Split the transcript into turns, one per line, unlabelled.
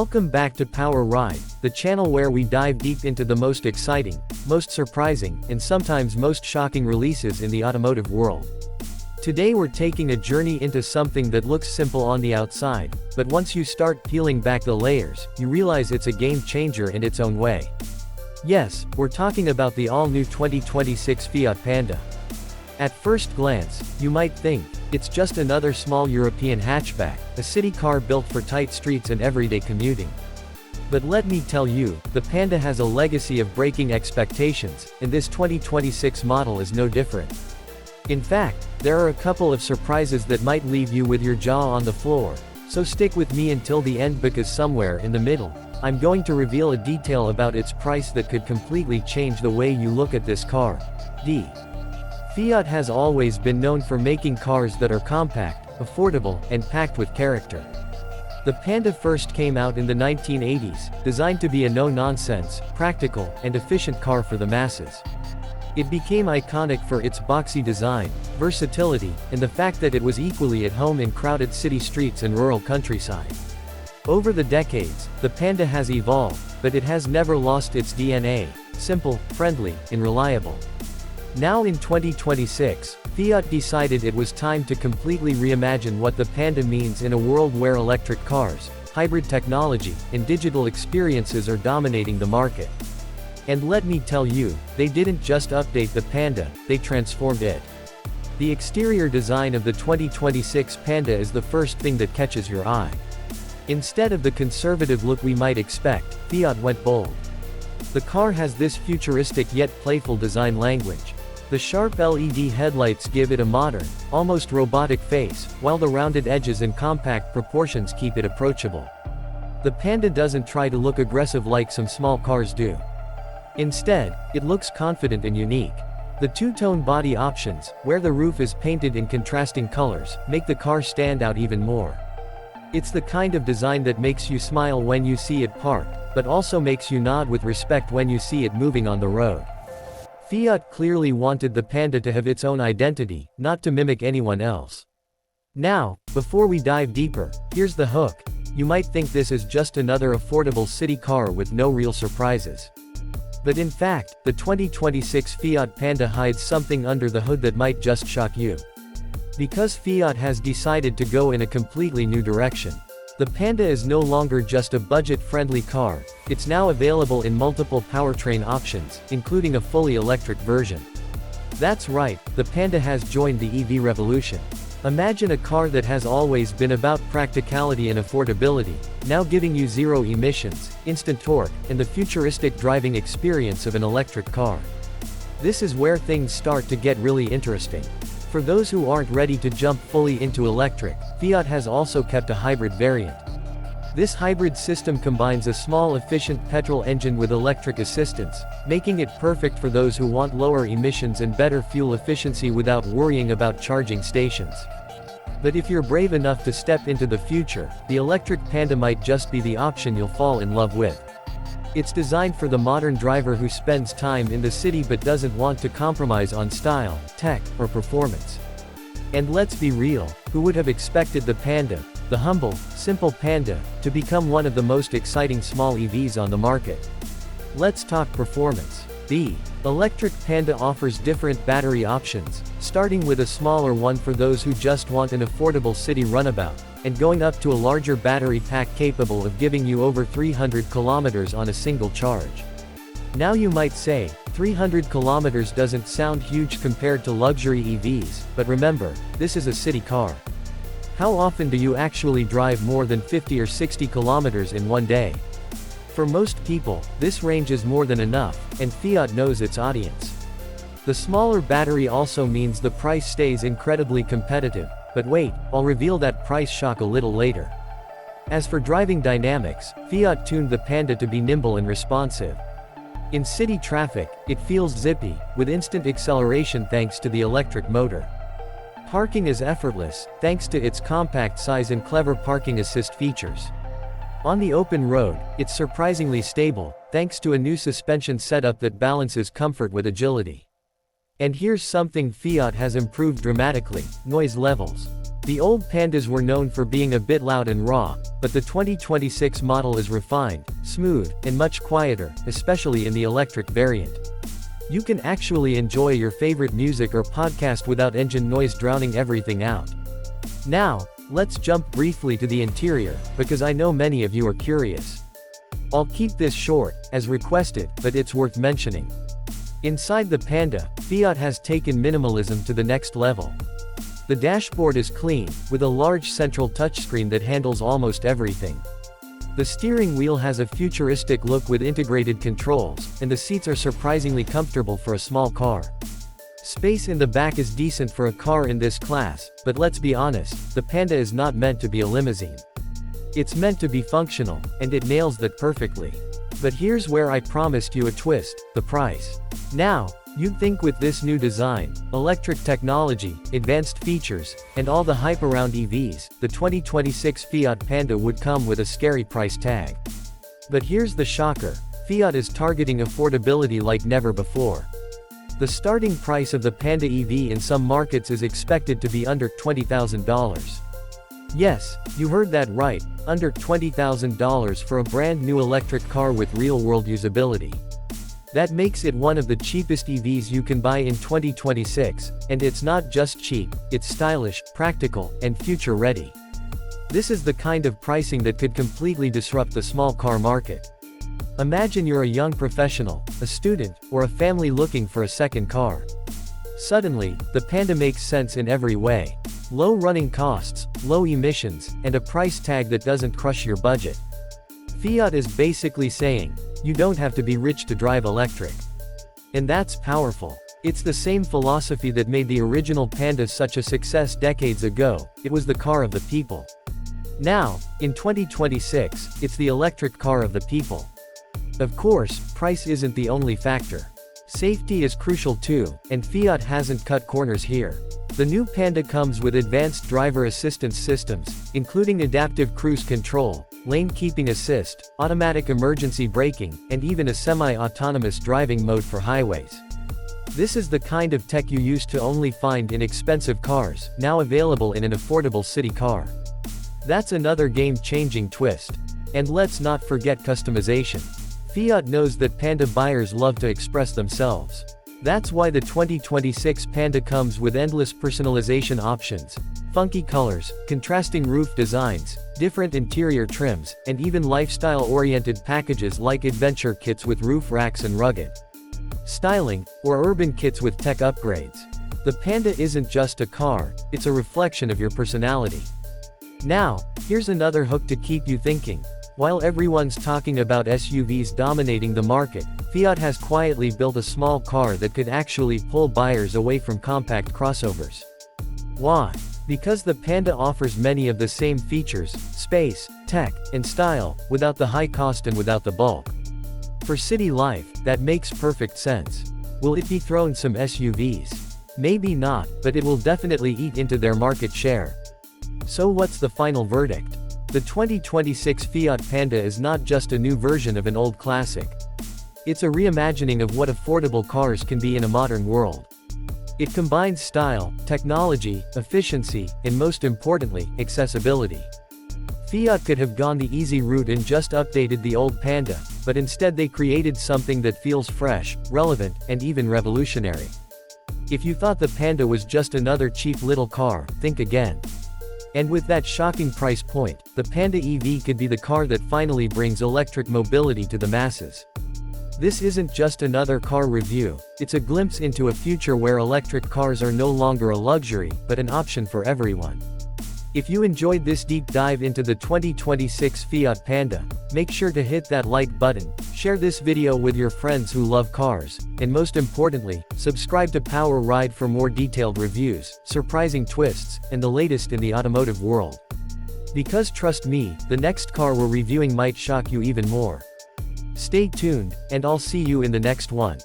Welcome back to Power Ride, the channel where we dive deep into the most exciting, most surprising, and sometimes most shocking releases in the automotive world. Today we're taking a journey into something that looks simple on the outside, but once you start peeling back the layers, you realize it's a game changer in its own way. Yes, we're talking about the all-new 2026 Fiat Panda. At first glance, you might think, it's just another small European hatchback, a city car built for tight streets and everyday commuting. But let me tell you, the Panda has a legacy of breaking expectations, and this 2026 model is no different. In fact, there are a couple of surprises that might leave you with your jaw on the floor, so stick with me until the end because somewhere in the middle, I'm going to reveal a detail about its price that could completely change the way you look at this car. Fiat has always been known for making cars that are compact, affordable, and packed with character. The Panda first came out in the 1980s, designed to be a no-nonsense, practical, and efficient car for the masses. It became iconic for its boxy design, versatility, and the fact that it was equally at home in crowded city streets and rural countryside. Over the decades, the Panda has evolved, but it has never lost its DNA: simple, friendly, and reliable. Now in 2026, Fiat decided it was time to completely reimagine what the Panda means in a world where electric cars, hybrid technology, and digital experiences are dominating the market. And let me tell you, they didn't just update the Panda, they transformed it. The exterior design of the 2026 Panda is the first thing that catches your eye. Instead of the conservative look we might expect, Fiat went bold. The car has this futuristic yet playful design language. The sharp LED headlights give it a modern, almost robotic face, while the rounded edges and compact proportions keep it approachable. The Panda doesn't try to look aggressive like some small cars do. Instead, it looks confident and unique. The two-tone body options, where the roof is painted in contrasting colors, make the car stand out even more. It's the kind of design that makes you smile when you see it parked, but also makes you nod with respect when you see it moving on the road. Fiat clearly wanted the Panda to have its own identity, not to mimic anyone else. Now, before we dive deeper, here's the hook. You might think this is just another affordable city car with no real surprises. But in fact, the 2026 Fiat Panda hides something under the hood that might just shock you. Because Fiat has decided to go in a completely new direction. The Panda is no longer just a budget-friendly car, it's now available in multiple powertrain options, including a fully electric version. That's right, the Panda has joined the EV revolution. Imagine a car that has always been about practicality and affordability, now giving you zero emissions, instant torque, and the futuristic driving experience of an electric car. This is where things start to get really interesting. For those who aren't ready to jump fully into electric, Fiat has also kept a hybrid variant. This hybrid system combines a small efficient petrol engine with electric assistance, making it perfect for those who want lower emissions and better fuel efficiency without worrying about charging stations. But if you're brave enough to step into the future, the electric Panda might just be the option you'll fall in love with. It's designed for the modern driver who spends time in the city but doesn't want to compromise on style, tech, or performance. And let's be real, who would have expected the Panda, the humble, simple Panda, to become one of the most exciting small EVs on the market? Let's talk performance. The electric Panda offers different battery options, starting with a smaller one for those who just want an affordable city runabout, and going up to a larger battery pack capable of giving you over 300 kilometers on a single charge. Now you might say, 300 kilometers doesn't sound huge compared to luxury EVs, but remember, this is a city car. How often do you actually drive more than 50 or 60 kilometers in one day? For most people, this range is more than enough, and Fiat knows its audience. The smaller battery also means the price stays incredibly competitive, but wait, I'll reveal that price shock a little later. As for driving dynamics, Fiat tuned the Panda to be nimble and responsive. In city traffic, it feels zippy, with instant acceleration thanks to the electric motor. Parking is effortless, thanks to its compact size and clever parking assist features. On the open road, it's surprisingly stable, thanks to a new suspension setup that balances comfort with agility. And here's something Fiat has improved dramatically: noise levels. The old Pandas were known for being a bit loud and raw, but the 2026 model is refined, smooth, and much quieter, especially in the electric variant. You can actually enjoy your favorite music or podcast without engine noise drowning everything out. Now, let's jump briefly to the interior, because I know many of you are curious. I'll keep this short, as requested, but it's worth mentioning. Inside the Panda, Fiat has taken minimalism to the next level. The dashboard is clean, with a large central touchscreen that handles almost everything. The steering wheel has a futuristic look with integrated controls, and the seats are surprisingly comfortable for a small car. Space in the back is decent for a car in this class, but let's be honest, the Panda is not meant to be a limousine. It's meant to be functional, and it nails that perfectly. But here's where I promised you a twist: the price. Now, you'd think with this new design, electric technology, advanced features, and all the hype around EVs, the 2026 Fiat Panda would come with a scary price tag. But here's the shocker: Fiat is targeting affordability like never before. The starting price of the Panda EV in some markets is expected to be under $20,000. Yes, you heard that right, under $20,000 for a brand new electric car with real-world usability. That makes it one of the cheapest EVs you can buy in 2026, and it's not just cheap, it's stylish, practical, and future-ready. This is the kind of pricing that could completely disrupt the small car market. Imagine you're a young professional, a student, or a family looking for a second car. Suddenly, the Panda makes sense in every way. Low running costs, low emissions, and a price tag that doesn't crush your budget. Fiat is basically saying, you don't have to be rich to drive electric. And that's powerful. It's the same philosophy that made the original Panda such a success decades ago. It was the car of the people. Now, in 2026, it's the electric car of the people. Of course, price isn't the only factor. Safety is crucial too, and Fiat hasn't cut corners here. The new Panda comes with advanced driver assistance systems, including adaptive cruise control, lane keeping assist, automatic emergency braking, and even a semi-autonomous driving mode for highways. This is the kind of tech you used to only find in expensive cars, now available in an affordable city car. That's another game-changing twist. And let's not forget customization. Fiat knows that Panda buyers love to express themselves. That's why the 2026 Panda comes with endless personalization options, funky colors, contrasting roof designs, different interior trims, and even lifestyle-oriented packages like adventure kits with roof racks and rugged styling, or urban kits with tech upgrades. The Panda isn't just a car, it's a reflection of your personality. Now, here's another hook to keep you thinking. While everyone's talking about SUVs dominating the market, Fiat has quietly built a small car that could actually pull buyers away from compact crossovers. Why? Because the Panda offers many of the same features, space, tech, and style, without the high cost and without the bulk. For city life, that makes perfect sense. Will it dethrone some SUVs? Maybe not, but it will definitely eat into their market share. So what's the final verdict? The 2026 Fiat Panda is not just a new version of an old classic. It's a reimagining of what affordable cars can be in a modern world. It combines style, technology, efficiency, and most importantly, accessibility. Fiat could have gone the easy route and just updated the old Panda, but instead they created something that feels fresh, relevant, and even revolutionary. If you thought the Panda was just another cheap little car, think again. And with that shocking price point, the Panda EV could be the car that finally brings electric mobility to the masses. This isn't just another car review, it's a glimpse into a future where electric cars are no longer a luxury, but an option for everyone. If you enjoyed this deep dive into the 2026 Fiat Panda, make sure to hit that like button, share this video with your friends who love cars, and most importantly, subscribe to Power Ride for more detailed reviews, surprising twists, and the latest in the automotive world. Because trust me, the next car we're reviewing might shock you even more. Stay tuned, and I'll see you in the next one.